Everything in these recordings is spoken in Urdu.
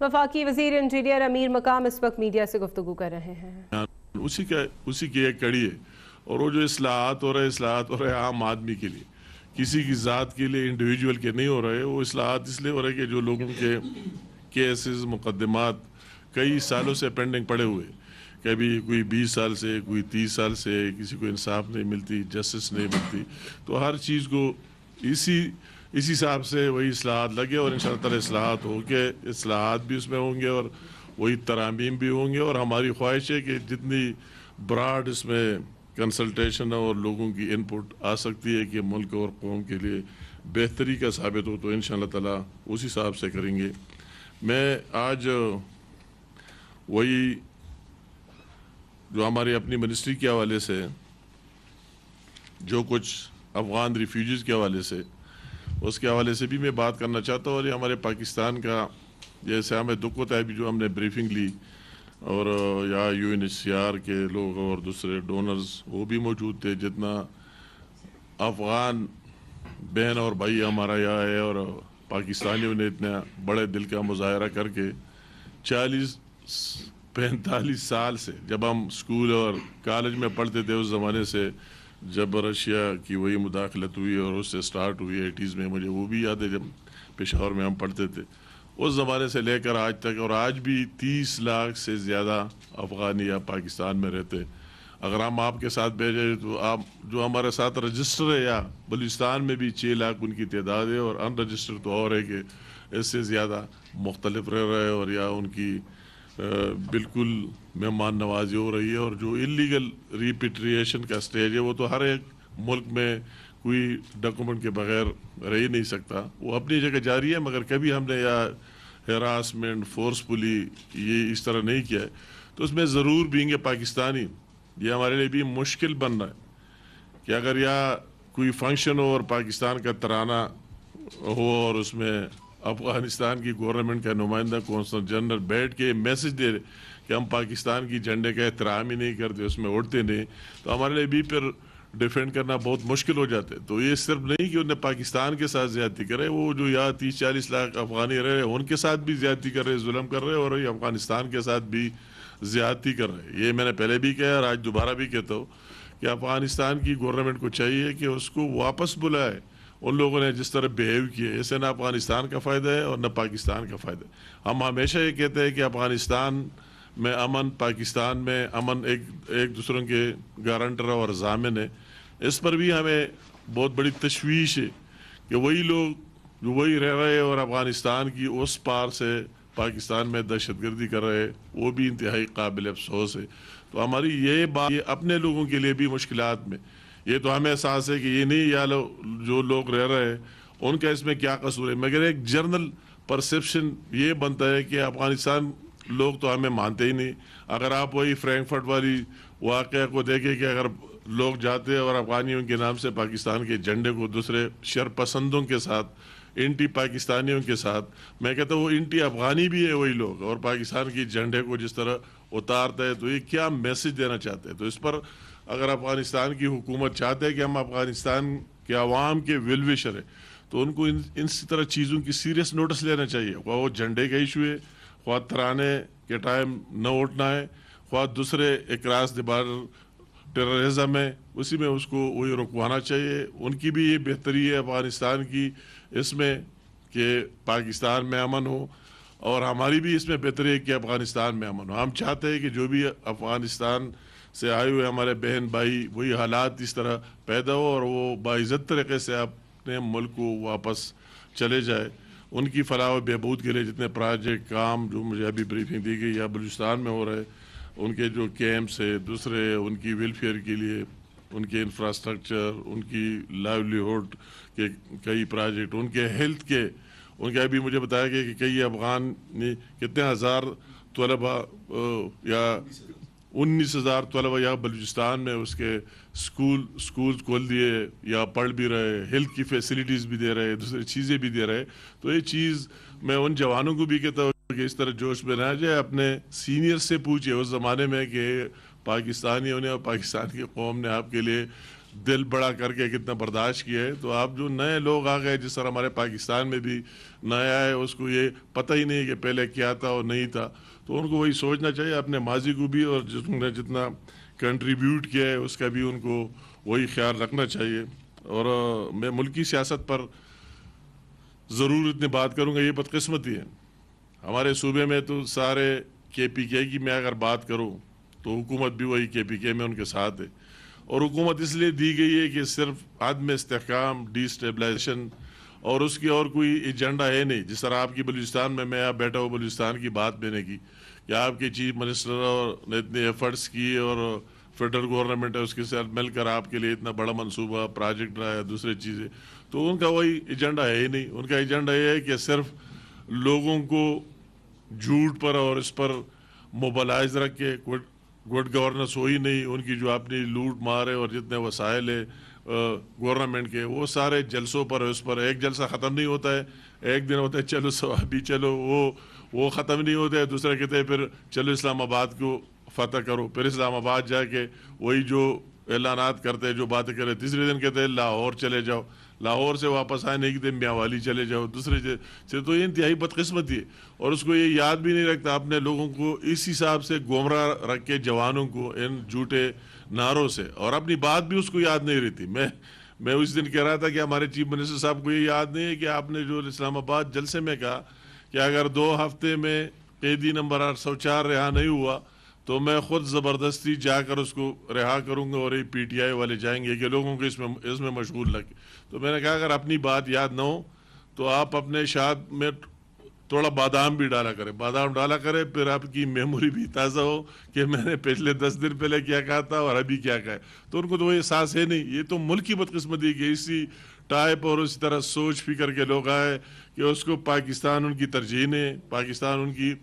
وفاقی وزیر انٹیریئر امیر مقام اس وقت میڈیا سے گفتگو کر رہے ہیں۔ اسی کی ایک کڑی ہے، اور وہ جو اصلاحات ہو رہے عام آدمی کے لیے، کسی کی ذات کے لیے، انڈیویجول کے نہیں ہو رہے۔ وہ اصلاحات اس لیے ہو رہے کہ جو لوگوں کے کیسز، مقدمات کئی سالوں سے پینڈنگ پڑے ہوئے، کبھی کوئی 20 سال سے، کوئی 30 سال سے، کسی کو انصاف نہیں ملتی، جسٹس نہیں ملتی، تو ہر چیز کو اسی حساب سے وہی اصلاحات لگے، اور انشاءاللہ تعالی اصلاحات ہو کے اصلاحات بھی اس میں ہوں گے، اور وہی ترامیم بھی ہوں گے۔ اور ہماری خواہش ہے کہ جتنی براڈ اس میں کنسلٹیشن اور لوگوں کی انپٹ آ سکتی ہے کہ ملک اور قوم کے لیے بہتری کا ثابت ہو، تو انشاءاللہ تعالی اس حساب سے کریں گے۔ میں آج وہی جو ہماری اپنی منسٹری کے حوالے سے جو کچھ افغان ریفیوجیز کے حوالے سے، اس کے حوالے سے بھی میں بات کرنا چاہتا ہوں۔ اور یہ ہمارے پاکستان کا، جیسے ہمیں دکھ ہوتا ہے ابھی جو ہم نے بریفنگ لی، اور یا UNHCR کے لوگ اور دوسرے ڈونرز وہ بھی موجود تھے، جتنا افغان بہن اور بھائی ہمارا یہاں ہے، اور پاکستانیوں نے اتنا بڑے دل کا مظاہرہ کر کے 45 سال سے، جب ہم اسکول اور کالج میں پڑھتے تھے اس زمانے سے، جب رشیا کی وہی مداخلت ہوئی اور اس سے سٹارٹ ہوئی 80s میں، مجھے وہ بھی یاد ہے جب پشاور میں ہم پڑھتے تھے، اس زمانے سے لے کر آج تک، اور آج بھی 30 لاکھ سے زیادہ افغانی یا پاکستان میں رہتے۔ اگر ہم آپ کے ساتھ بھیجیں تو آپ جو ہمارے ساتھ رجسٹر ہے، یا بلوچستان میں بھی 6 لاکھ ان کی تعداد ہے، اور ان رجسٹر تو اور ہے کہ اس سے زیادہ مختلف رہ رہے، اور یا ان کی بالکل مہمان نوازی ہو رہی ہے۔ اور جو انلیگل ریپیٹریشن کا سٹیج ہے، وہ تو ہر ایک ملک میں کوئی ڈاکومنٹ کے بغیر رہ ہی نہیں سکتا، وہ اپنی جگہ جاری ہے، مگر کبھی ہم نے یا ہراسمنٹ، فورسفلی یہ اس طرح نہیں کیا ہے۔ تو اس میں ضرور بینگ اے پاکستانی یہ ہمارے لیے بھی مشکل بن رہا ہے کہ اگر یا کوئی فنکشن ہو اور پاکستان کا ترانہ ہو، اور اس میں افغانستان کی گورنمنٹ کا نمائندہ کونسل جنرل بیٹھ کے میسج دے کہ ہم پاکستان کی جھنڈے کا احترام ہی نہیں کرتے، اس میں اڑتے نہیں، تو ہمارے لیے بھی پھر ڈیفینڈ کرنا بہت مشکل ہو جاتا ہے۔ تو یہ صرف نہیں کہ انہیں پاکستان کے ساتھ زیادتی کرے، وہ جو یہاں 30-40 لاکھ افغانی رہے ان کے ساتھ بھی زیادتی کر رہے، ظلم کر رہے، اور یہ افغانستان کے ساتھ بھی زیادتی کر رہے۔ یہ میں نے پہلے بھی کہا اور آج دوبارہ بھی کہتا ہوں کہ افغانستان کی گورنمنٹ کو چاہیے کہ اس کو واپس بلائے۔ ان لوگوں نے جس طرح بیہیو کیا، اسے نہ افغانستان کا فائدہ ہے اور نہ پاکستان کا فائدہ ہے۔ ہم ہمیشہ یہ کہتے ہیں کہ افغانستان میں امن، پاکستان میں امن ایک دوسروں کے گارنٹر اور ضامن ہے۔ اس پر بھی ہمیں بہت بڑی تشویش ہے کہ وہی لوگ جو وہی رہ رہے اور افغانستان کی اس پار سے پاکستان میں دہشت گردی کر رہے، وہ بھی انتہائی قابل افسوس ہے۔ تو ہماری یہ بات، یہ اپنے لوگوں کے لیے بھی مشکلات میں، یہ تو ہمیں احساس ہے کہ یہ نہیں یا جو لوگ رہ رہے ہیں ان کا اس میں کیا قصور ہے، مگر ایک جنرل پرسیپشن یہ بنتا ہے کہ افغانستان لوگ تو ہمیں مانتے ہی نہیں۔ اگر آپ وہی فرینکفرٹ والی واقعہ کو دیکھیں کہ اگر لوگ جاتے اور افغانیوں کے نام سے پاکستان کے جھنڈے کو دوسرے شرپسندوں کے ساتھ، انٹی پاکستانیوں کے ساتھ، میں کہتا ہوں وہ انٹی افغانی بھی ہے وہی لوگ، اور پاکستان کی جھنڈے کو جس طرح اتارتا ہے، تو یہ کیا میسج دینا چاہتے ہیں؟ تو اس پر اگر افغانستان کی حکومت چاہتے ہے کہ ہم افغانستان کے عوام کے ویل وشر ہیں، تو ان کو اسی طرح چیزوں کی سیریس نوٹس لینا چاہیے، خواہ وہ جھنڈے کا ایشو ہے، خواہ ترانے کے ٹائم نہ اٹھنا ہے، خواہ دوسرے اکراس دی بارڈر ٹیررزم ہے، اسی میں اس کو وہی رکوانا چاہیے۔ ان کی بھی یہ بہتری ہے افغانستان کی اس میں کہ پاکستان میں امن ہو، اور ہماری بھی اس میں بہتری ہے کہ افغانستان میں امن ہو۔ ہم چاہتے ہیں کہ جو بھی افغانستان سے آئے ہوئے ہمارے بہن بھائی، وہی حالات اس طرح پیدا ہو اور وہ باعزت طریقے سے اپنے ملک کو واپس چلے جائے۔ ان کی فلاح و بہبود کے لیے جتنے پروجیکٹ کام جو مجھے ابھی بریفنگ دی گئی یا بلوچستان میں ہو رہے، ان کے جو کیمپس ہے، دوسرے ان کی ویلفیئر کے لیے، ان کے انفراسٹرکچر، ان کی لائیولیہوڈ کے کئی پروجیکٹ، ان کے ہیلتھ کے، ان کے ابھی مجھے بتایا گیا کہ کئی افغان کتنے ہزار طلبہ یا 19,000 طلبہ یا بلوچستان میں اس کے سکول کھول دیے یا پڑھ بھی رہے، ہیلتھ کی فیسلٹیز بھی دے رہے، دوسری چیزیں بھی دے رہے۔ تو یہ چیز میں ان جوانوں کو بھی کہتا ہوں کہ اس طرح جوش میں نہ جائے، اپنے سینئر سے پوچھے اس زمانے میں کہ پاکستانیوں نے اور پاکستان کی قوم نے آپ کے لیے دل بڑا کر کے کتنا برداشت کیا ہے. تو آپ جو نئے لوگ آ گئے، جس طرح ہمارے پاکستان میں بھی نیا ہے، اس کو یہ پتہ ہی نہیں کہ پہلے کیا تھا اور نہیں تھا، تو ان کو وہی سوچنا چاہیے اپنے ماضی کو بھی، اور جس نے جتنا کنٹریبیوٹ کیا ہے اس کا بھی ان کو وہی خیال رکھنا چاہیے. اور میں ملکی سیاست پر ضرور اتنی بات کروں گا. یہ بدقسمتی ہے ہمارے صوبے میں، تو سارے KPK کی میں اگر بات کروں تو حکومت بھی وہی KPK میں ان کے ساتھ ہے. اور حکومت اس لیے دی گئی ہے کہ صرف عدم استحکام، ڈی اسٹیبلائزیشن، اور اس کی اور کوئی ایجنڈا ہے نہیں. جس طرح آپ کی بلوچستان میں آپ بیٹھا ہوں، بلوچستان کی بات میں نے کی کہ آپ کے چیف منسٹر نے اتنے ایفرٹس کیے، اور فیڈرل گورنمنٹ ہے اس کے ساتھ مل کر آپ کے لیے اتنا بڑا منصوبہ پروجیکٹ رہا ہے، دوسرے چیزیں. تو ان کا وہی ایجنڈا ہے ہی نہیں. ان کا ایجنڈا یہ ہے کہ صرف لوگوں کو جھوٹ پر اور اس پر موبلائز رکھ کے، گڈ گورننس ہوئی نہیں. ان کی جو اپنی لوٹ مار ہے اور جتنے وسائل ہے گورنمنٹ کے، وہ سارے جلسوں پر، اس پر ایک جلسہ ختم نہیں ہوتا ہے. ایک دن ہوتا ہے چلو ثوابی، چلو وہ ختم نہیں ہوتا ہے. دوسرا کہتے ہیں پھر چلو اسلام آباد کو فتح کرو، پھر اسلام آباد جا کے وہی جو اعلانات کرتے ہیں، جو باتیں کرتے ہیں. تیسرے دن کہتے ہیں لاہور چلے جاؤ، لاہور سے واپس آئے نہیں کہ میاوالی چلے جاؤ دوسرے سے. تو یہ انتہائی بدقسمتی ہے. اور اس کو یہ یاد بھی نہیں رکھتا اپنے لوگوں کو اس حساب سے گمراہ رکھ کے، جوانوں کو ان جھوٹے نعروں سے، اور اپنی بات بھی اس کو یاد نہیں رہتی. میں اس دن کہہ رہا تھا کہ ہمارے چیف منسٹر صاحب کو یہ یاد نہیں ہے کہ آپ نے جو اسلام آباد جلسے میں کہا کہ اگر 2 ہفتے میں قیدی نمبر 804 رہا نہیں ہوا تو میں خود زبردستی جا کر اس کو رہا کروں گا، اور یہ PTI والے جائیں گے کہ لوگوں کو اس میں مشغول لگے. تو میں نے کہا اگر اپنی بات یاد نہ ہو تو آپ اپنے شاد میں تھوڑا بادام بھی ڈالا کرے، بادام ڈالا کرے، پھر آپ کی میموری بھی تازہ ہو کہ میں نے پچھلے 10 دن پہلے کیا کہا تھا اور ابھی کیا کہا ہے. تو ان کو تو وہ احساس ہے نہیں. یہ تو ملک کی بدقسمتی کہ اسی ٹائپ اور اسی طرح سوچ فکر کے لوگ آئے کہ اس کو پاکستان ان کی ترجیح نہیں، پاکستان ان کی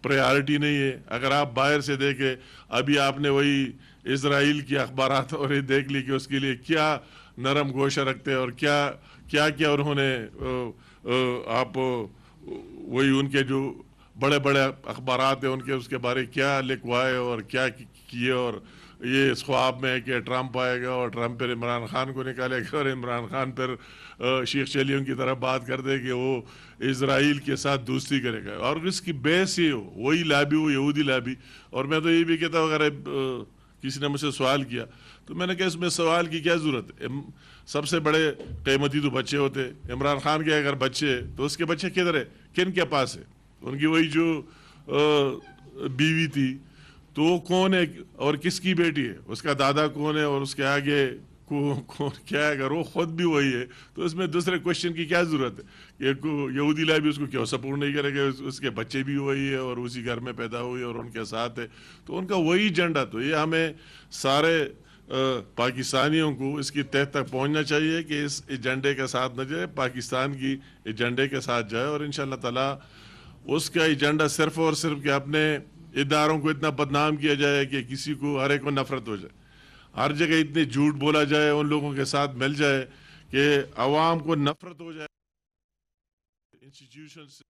پریارٹی نہیں ہے. اگر آپ باہر سے دیکھیں، ابھی آپ نے وہی اسرائیل کی اخبارات اور یہ دیکھ لی کہ اس کے لیے کیا نرم گوشہ رکھتے ہیں، اور کیا انہوں نے آپ وہی ان کے جو بڑے بڑے اخبارات ہیں ان کے اس کے بارے کیا لکھوائے اور کیا کیے. اور یہ اس خواب میں ہے کہ ٹرمپ آئے گا اور ٹرمپ پھر عمران خان کو نکالے گا، اور عمران خان پھر شیخ چلیوں کی طرف بات کر دے کہ وہ اسرائیل کے ساتھ دوستی کرے گا. اور اس کی بیس یہ ہو وہی لابی، وہ یہودی لابی. اور میں تو یہ بھی کہتا ہوں، اگر کسی نے مجھ سے سوال کیا تو میں نے کہا اس میں سوال کی کیا ضرورت ہے؟ سب سے بڑے قیمتی تو بچے ہوتے. عمران خان کے اگر بچے تو اس کے بچے کدھر ہے، کن کے پاس ہے؟ ان کی وہی جو بیوی تھی تو وہ کون ہے اور کس کی بیٹی ہے، اس کا دادا کون ہے اور اس کے آگے کون کیا ہے؟ اگر وہ خود بھی وہی ہے تو اس میں دوسرے کوشچن کی کیا ضرورت ہے کہ یہودی لابی اس کو کیوں سپورٹ نہیں کرے گا؟ اس کے بچے بھی وہی ہے اور اسی گھر میں پیدا ہوئی اور ان کے ساتھ ہے. تو ان کا وہی ایجنڈا. تو یہ ہمیں سارے پاکستانیوں کو اس کی تہ تک پہنچنا چاہیے کہ اس ایجنڈے کے ساتھ نہ جائے، پاکستان کی ایجنڈے کے ساتھ جائے. اور انشاءاللہ تعالی اس کا ایجنڈا صرف اور صرف کہ اپنے اداروں کو اتنا بدنام کیا جائے کہ کسی کو، ہر ایک کو نفرت ہو جائے، ہر جگہ اتنے جھوٹ بولا جائے، ان لوگوں کے ساتھ مل جائے کہ عوام کو نفرت ہو جائے انسٹیٹیوشن سے.